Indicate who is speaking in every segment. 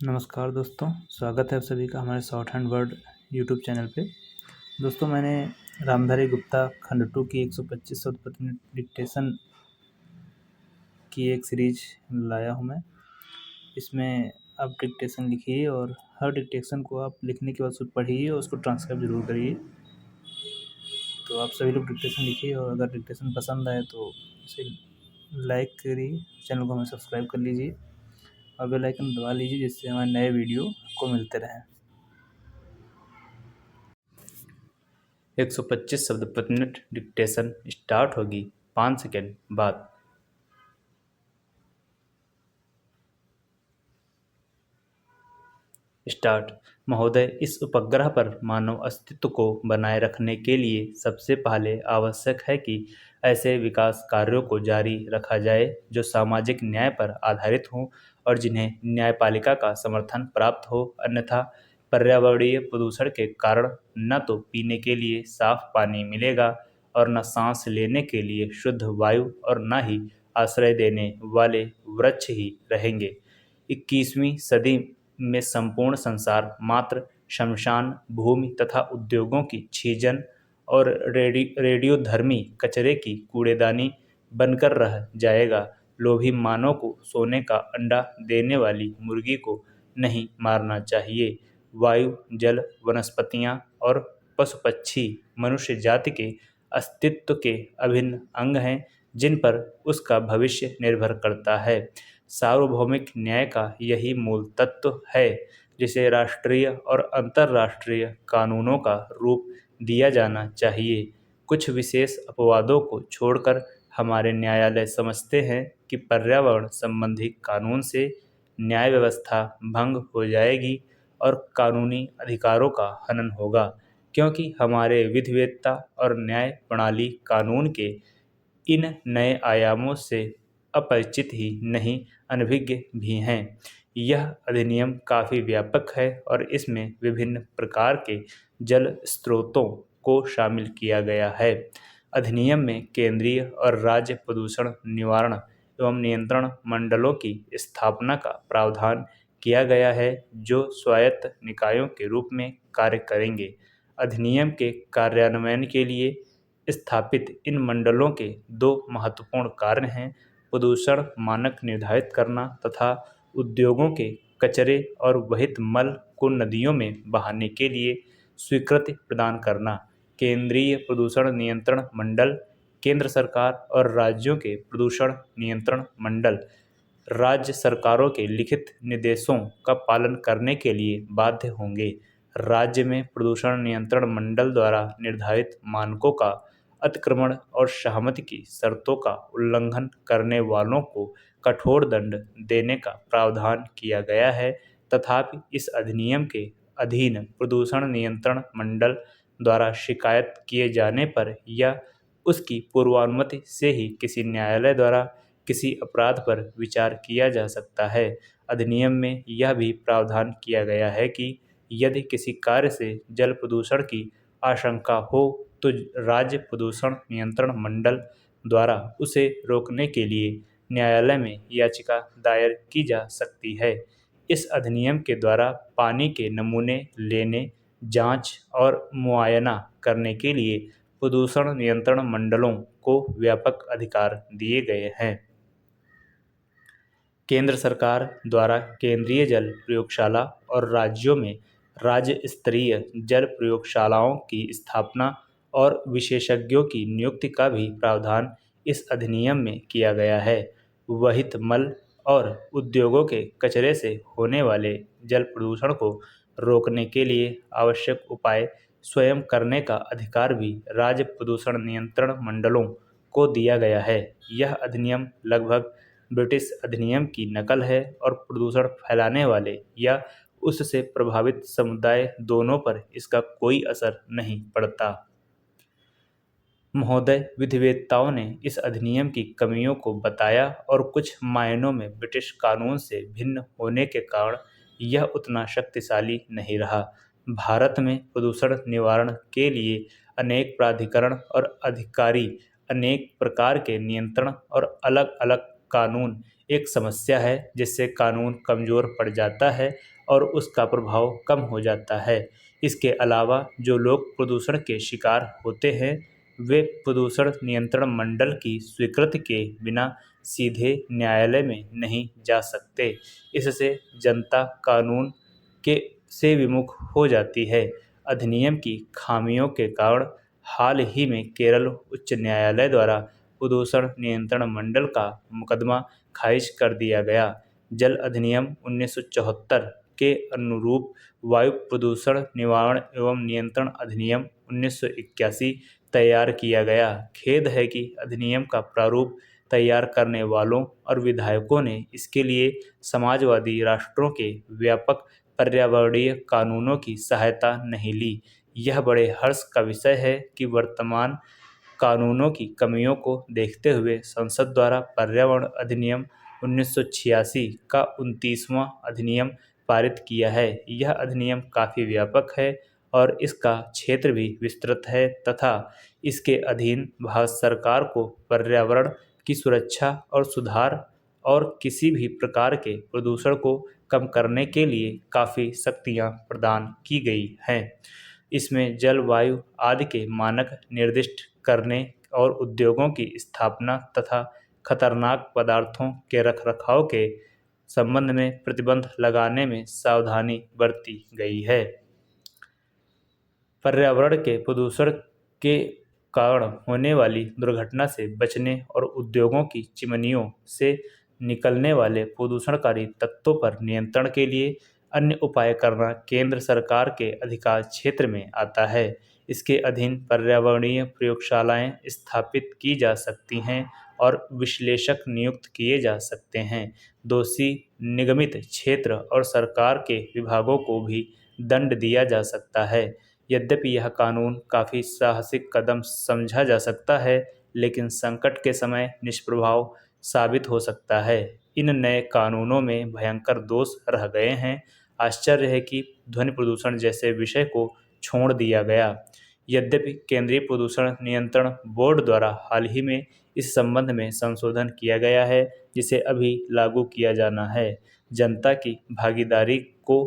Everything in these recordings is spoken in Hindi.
Speaker 1: नमस्कार दोस्तों, स्वागत है आप सभी का हमारे short hand word YouTube channel पे। दोस्तों, मैंने रामधारी गुप्ता खंड 2 की 125 शब्द प्रति मिनट डिक्टेशन की एक सीरीज लाया हूँ मैं। इसमें आप डिक्टेशन लिखिए और हर डिक्टेशन को आप लिखने के बाद उसको पढ़िए और उसको ट्रांसक्राइब ज़रूर करिए। तो आप सभी लोग डिक्टेशन लिखिए और अगर डिक्टेशन पसंद आए तो इसे लाइक करिए, चैनल को हमें सब्सक्राइब कर लीजिए और बेल आइकन दबा लीजिए जिससे हमारे नए वीडियो आपको मिलते रहें। 125 शब्द प्रति मिनट डिक्टेशन स्टार्ट होगी 5 सेकेंड बाद। स्टार्ट। महोदय, इस उपग्रह पर मानव अस्तित्व को बनाए रखने के लिए सबसे पहले आवश्यक है कि ऐसे विकास कार्यों को जारी रखा जाए जो सामाजिक न्याय पर आधारित हों और जिन्हें न्यायपालिका का समर्थन प्राप्त हो, अन्यथा पर्यावरणीय प्रदूषण के कारण न तो पीने के लिए साफ पानी मिलेगा और न सांस लेने के लिए शुद्ध वायु और न ही आश्रय देने वाले वृक्ष ही रहेंगे। 21वीं सदी में संपूर्ण संसार मात्र श्मशान भूमि तथा उद्योगों की छीजन और रेडियोधर्मी कचरे की कूड़ेदानी बनकर रह जाएगा। लोभी मानव को सोने का अंडा देने वाली मुर्गी को नहीं मारना चाहिए। वायु, जल, वनस्पतियां और पशु पक्षी मनुष्य जाति के अस्तित्व के अभिन्न अंग हैं जिन पर उसका भविष्य निर्भर करता है। सार्वभौमिक न्याय का यही मूल तत्व है जिसे राष्ट्रीय और अंतर्राष्ट्रीय कानूनों का रूप दिया जाना चाहिए। कुछ विशेष अपवादों को छोड़कर हमारे न्यायालय समझते हैं कि पर्यावरण संबंधी कानून से न्याय व्यवस्था भंग हो जाएगी और कानूनी अधिकारों का हनन होगा, क्योंकि हमारे विधिवेत्ता और न्याय प्रणाली कानून के इन नए आयामों से अपरिचित ही नहीं, अनभिज्ञ भी हैं। यह अधिनियम काफ़ी व्यापक है और इसमें विभिन्न प्रकार के जल स्रोतों को शामिल किया गया है। अधिनियम में केंद्रीय और राज्य प्रदूषण निवारण एवं नियंत्रण मंडलों की स्थापना का प्रावधान किया गया है जो स्वायत्त निकायों के रूप में कार्य करेंगे। अधिनियम के कार्यान्वयन के लिए स्थापित इन मंडलों के दो महत्वपूर्ण कार्य हैं: प्रदूषण मानक निर्धारित करना तथा उद्योगों के कचरे और वहित मल को नदियों में बहाने के लिए स्वीकृति प्रदान करना। केंद्रीय प्रदूषण नियंत्रण मंडल केंद्र सरकार और राज्यों के प्रदूषण नियंत्रण मंडल राज्य सरकारों के लिखित निर्देशों का पालन करने के लिए बाध्य होंगे। राज्य में प्रदूषण नियंत्रण मंडल द्वारा निर्धारित मानकों का अतिक्रमण और सहमति की शर्तों का उल्लंघन करने वालों को कठोर दंड देने का प्रावधान किया गया है। तथापि इस अधिनियम के अधीन प्रदूषण नियंत्रण मंडल द्वारा शिकायत किए जाने पर या उसकी पूर्वानुमति से ही किसी न्यायालय द्वारा किसी अपराध पर विचार किया जा सकता है। अधिनियम में यह भी प्रावधान किया गया है कि यदि किसी कार्य से जल प्रदूषण की आशंका हो तो राज्य प्रदूषण नियंत्रण मंडल द्वारा उसे रोकने के लिए न्यायालय में याचिका दायर की जा सकती है। इस अधिनियम के द्वारा पानी के नमूने लेने, जांच और मुआयना करने के लिए प्रदूषण नियंत्रण मंडलों को व्यापक अधिकार दिए गए हैं। केंद्र सरकार द्वारा केंद्रीय जल प्रयोगशाला और राज्यों में राज्य स्तरीय जल प्रयोगशालाओं की स्थापना और विशेषज्ञों की नियुक्ति का भी प्रावधान इस अधिनियम में किया गया है। वहित मल और उद्योगों के कचरे से होने वाले जल प्रदूषण को रोकने के लिए आवश्यक उपाय स्वयं करने का अधिकार भी राज्य प्रदूषण नियंत्रण मंडलों को दिया गया है। यह अधिनियम लगभग ब्रिटिश अधिनियम की नकल है और प्रदूषण फैलाने वाले या उससे प्रभावित समुदाय दोनों पर इसका कोई असर नहीं पड़ता। महोदय, विधिवेत्ताओं ने इस अधिनियम की कमियों को बताया और कुछ मायनों में ब्रिटिश कानून से भिन्न होने के कारण यह उतना शक्तिशाली नहीं रहा। भारत में प्रदूषण निवारण के लिए अनेक प्राधिकरण और अधिकारी अनेक प्रकार के नियंत्रण और अलग अलग कानून एक समस्या है जिससे कानून कमज़ोर पड़ जाता है और उसका प्रभाव कम हो जाता है। इसके अलावा जो लोग प्रदूषण के शिकार होते हैं वे प्रदूषण नियंत्रण मंडल की स्वीकृति के बिना सीधे न्यायालय में नहीं जा सकते। इससे जनता कानून के से विमुख हो जाती है। अधिनियम की खामियों के कारण हाल ही में केरल उच्च न्यायालय द्वारा प्रदूषण नियंत्रण मंडल का मुकदमा खारिज कर दिया गया। जल अधिनियम 1974 के अनुरूप वायु प्रदूषण निवारण एवं नियंत्रण अधिनियम 1981 तैयार किया गया। खेद है कि अधिनियम का प्रारूप तैयार करने वालों और विधायकों ने इसके लिए समाजवादी राष्ट्रों के व्यापक पर्यावरणीय कानूनों की सहायता नहीं ली। यह बड़े हर्ष का विषय है कि वर्तमान कानूनों की कमियों को देखते हुए संसद द्वारा पर्यावरण अधिनियम 1986 का 29वां अधिनियम पारित किया है। यह अधिनियम काफ़ी व्यापक है और इसका क्षेत्र भी विस्तृत है तथा इसके अधीन भारत सरकार को पर्यावरण की सुरक्षा और सुधार और किसी भी प्रकार के प्रदूषण को कम करने के लिए काफ़ी शक्तियाँ प्रदान की गई हैं। इसमें जलवायु आदि के मानक निर्दिष्ट करने और उद्योगों की स्थापना तथा खतरनाक पदार्थों के रखरखाव के संबंध में प्रतिबंध लगाने में सावधानी बरती गई है। पर्यावरण के प्रदूषण के कारण होने वाली दुर्घटना से बचने और उद्योगों की चिमनियों से निकलने वाले प्रदूषणकारी तत्वों पर नियंत्रण के लिए अन्य उपाय करना केंद्र सरकार के अधिकार क्षेत्र में आता है। इसके अधीन पर्यावरणीय प्रयोगशालाएं स्थापित की जा सकती हैं और विश्लेषक नियुक्त किए जा सकते हैं। दोषी निगमित क्षेत्र और सरकार के विभागों को भी दंड दिया जा सकता है। यद्यपि यह कानून काफ़ी साहसिक कदम समझा जा सकता है, लेकिन संकट के समय निष्प्रभाव साबित हो सकता है। इन नए कानूनों में भयंकर दोष रह गए हैं। आश्चर्य है कि ध्वनि प्रदूषण जैसे विषय को छोड़ दिया गया। यद्यपि केंद्रीय प्रदूषण नियंत्रण बोर्ड द्वारा हाल ही में इस संबंध में संशोधन किया गया है, जिसे अभी लागू किया जाना है। जनता की भागीदारी को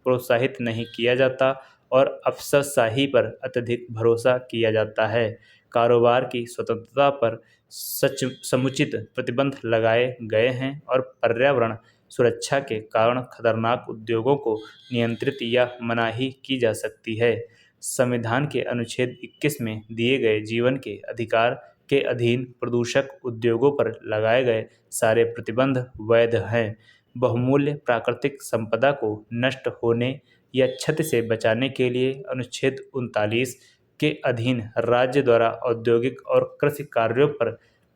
Speaker 1: प्रोत्साहित नहीं किया जाता और अफसरशाही पर अत्यधिक भरोसा किया जाता है। कारोबार की स्वतंत्रता पर समुचित प्रतिबंध लगाए गए हैं और पर्यावरण सुरक्षा के कारण खतरनाक उद्योगों को नियंत्रित या मनाही की जा सकती है। संविधान के अनुच्छेद 21 में दिए गए जीवन के अधिकार के अधीन प्रदूषक उद्योगों पर लगाए गए सारे प्रतिबंध वैध हैं। बहुमूल्य प्राकृतिक संपदा को नष्ट होने या क्षति से बचाने के लिए अनुच्छेद 39 के अधीन राज्य द्वारा औद्योगिक और कृषि कार्यों पर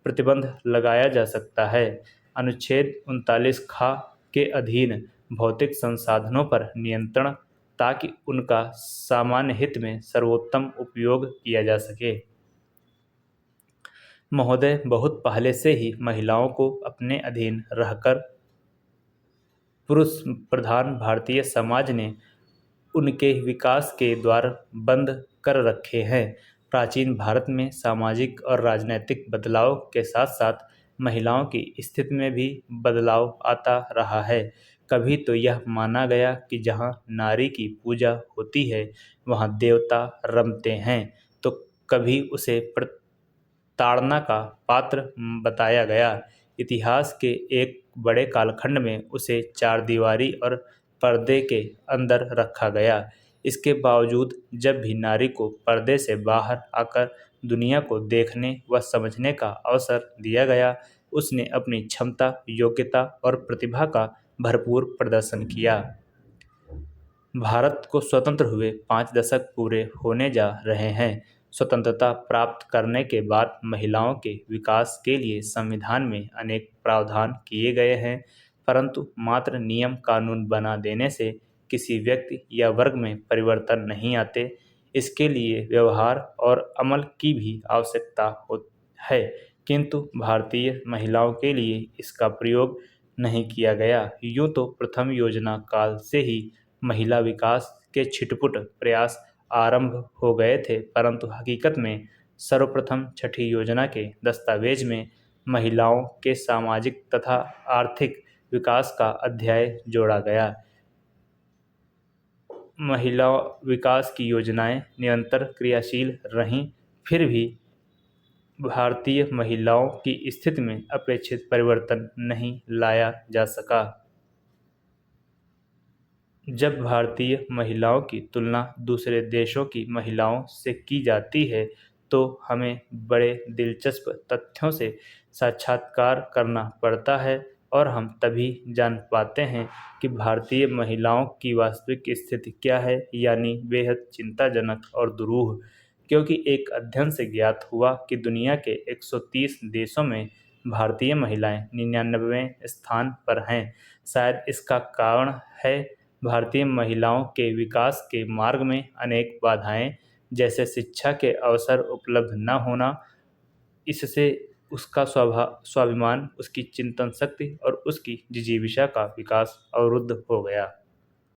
Speaker 1: प्रतिबंध लगाया जा सकता है। अनुच्छेद 39 खा के अधीन भौतिक संसाधनों पर नियंत्रण ताकि उनका सामान्य हित में सर्वोत्तम उपयोग किया जा सके। महोदय, बहुत पहले से ही महिलाओं को अपने अधीन रहकर पुरुष प्रधान भारतीय समाज ने उनके विकास के द्वार बंद कर रखे हैं। प्राचीन भारत में सामाजिक और राजनैतिक बदलाव के साथ साथ महिलाओं की स्थिति में भी बदलाव आता रहा है। कभी तो यह माना गया कि जहाँ नारी की पूजा होती है वहाँ देवता रमते हैं, तो कभी उसे प्रताड़ना का पात्र बताया गया। इतिहास के एक बड़े कालखंड में उसे चारदीवारी और पर्दे के अंदर रखा गया। इसके बावजूद जब भी नारी को पर्दे से बाहर आकर दुनिया को देखने व समझने का अवसर दिया गया, उसने अपनी क्षमता, योग्यता और प्रतिभा का भरपूर प्रदर्शन किया। भारत को स्वतंत्र हुए 5 दशक पूरे होने जा रहे हैं। स्वतंत्रता प्राप्त करने के बाद महिलाओं के विकास के लिए संविधान में अनेक प्रावधान किए गए हैं, परंतु मात्र नियम कानून बना देने से किसी व्यक्ति या वर्ग में परिवर्तन नहीं आते। इसके लिए व्यवहार और अमल की भी आवश्यकता है, किंतु भारतीय महिलाओं के लिए इसका प्रयोग नहीं किया गया। यूँ तो प्रथम योजना काल से ही महिला विकास के छिटपुट प्रयास आरंभ हो गए थे, परंतु हकीकत में सर्वप्रथम छठी योजना के दस्तावेज में महिलाओं के सामाजिक तथा आर्थिक विकास का अध्याय जोड़ा गया। महिला विकास की योजनाएं निरंतर क्रियाशील रहीं, फिर भी भारतीय महिलाओं की स्थिति में अपेक्षित परिवर्तन नहीं लाया जा सका। जब भारतीय महिलाओं की तुलना दूसरे देशों की महिलाओं से की जाती है तो हमें बड़े दिलचस्प तथ्यों से साक्षात्कार करना पड़ता है और हम तभी जान पाते हैं कि भारतीय महिलाओं की वास्तविक स्थिति क्या है, यानी बेहद चिंताजनक और दुरूह। क्योंकि एक अध्ययन से ज्ञात हुआ कि दुनिया के 130 देशों में भारतीय महिलाएं 99वें स्थान पर हैं। शायद इसका कारण है भारतीय महिलाओं के विकास के मार्ग में अनेक बाधाएं, जैसे शिक्षा के अवसर उपलब्ध न होना। इससे उसका स्वाभिमान, उसकी चिंतन शक्ति और उसकी जिजीविषा का विकास अवरुद्ध हो गया।